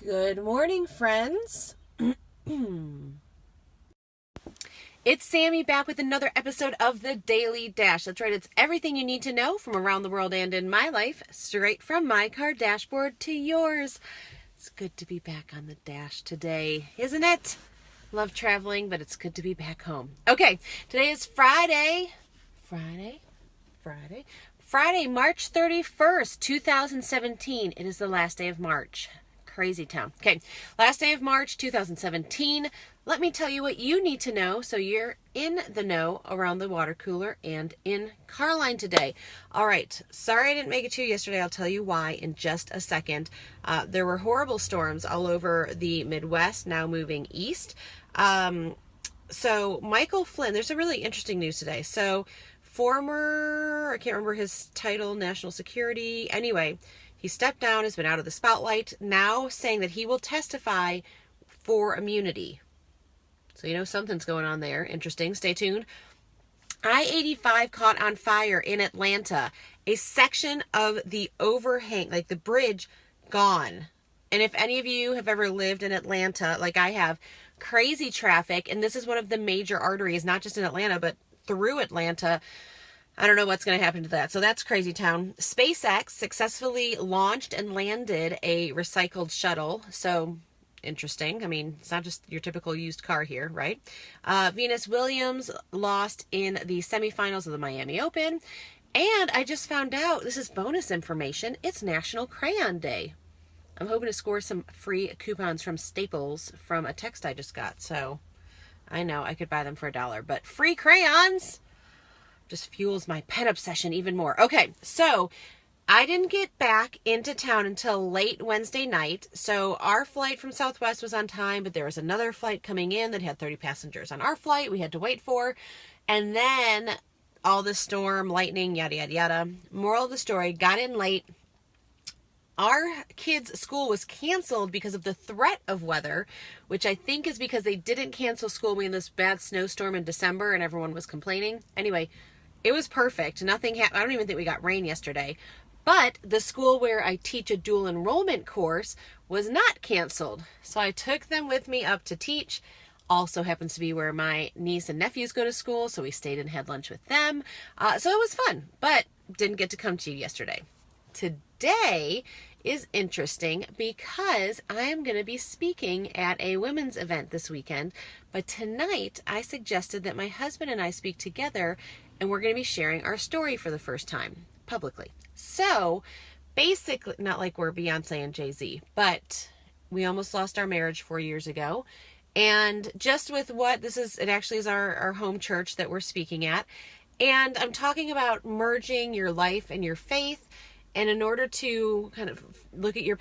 Good morning, friends. It's Sammy back with another episode of the Daily Dash. That's right, it's everything you need to know from around the world and in my life, straight from my car dashboard to yours. It's good to be back on the dash today, isn't it? Love traveling, but it's good to be back home. Okay, today is Friday, March 31st, 2017. It is the last day of March. Crazy town. Okay, last day of March 2017. Let me tell you what you need to know so you're in the know around the water cooler and in Carline today. All right, sorry I didn't make it to you yesterday. I'll tell you why in just a second. There were horrible storms all over the Midwest, now moving east. So Michael Flynn, there's a really interesting news today. So I can't remember his title, national security. Anyway, he stepped down, has been out of the spotlight, now saying that he will testify for immunity. So you know something's going on there. Interesting. Stay tuned. I-85 caught on fire in Atlanta. A section of the overhang, like the bridge, gone. And if any of you have ever lived in Atlanta, like I have, crazy traffic, and this is one of the major arteries, not just in Atlanta, but through Atlanta. I don't know what's going to happen to that. So that's crazy town. SpaceX successfully launched and landed a recycled shuttle. So interesting. I mean, it's not just your typical used car here, right? Venus Williams lost in the semifinals of the Miami Open. And I just found out, this is bonus information, it's National Crayon Day. I'm hoping to score some free coupons from Staples from a text I just got. So I know I could buy them for $1, but free crayons just fuels my pen obsession even more. Okay, so I didn't get back into town until late Wednesday night. So our flight from Southwest was on time, but there was another flight coming in that had 30 passengers on our flight we had to wait for. And then all the storm, lightning, yada, yada, yada. Moral of the story, got in late. Our kids' school was canceled because of the threat of weather, which I think is because they didn't cancel school in this bad snowstorm in December and everyone was complaining. Anyway, it was perfect. Nothing happened. I don't even think we got rain yesterday. But the school where I teach a dual enrollment course was not canceled. So I took them with me up to teach. Also happens to be where my niece and nephews go to school. So we stayed and had lunch with them. So it was fun, but didn't get to come to you yesterday. Today is interesting because I am going to be speaking at a women's event this weekend. But tonight I suggested that my husband and I speak together, and we're going to be sharing our story for the first time publicly. So basically, not like we're Beyonce and Jay-Z, but we almost lost our marriage 4 years ago. And just with what this is, it actually is our home church that we're speaking at. And I'm talking about merging your life and your faith. And in order to kind of look at your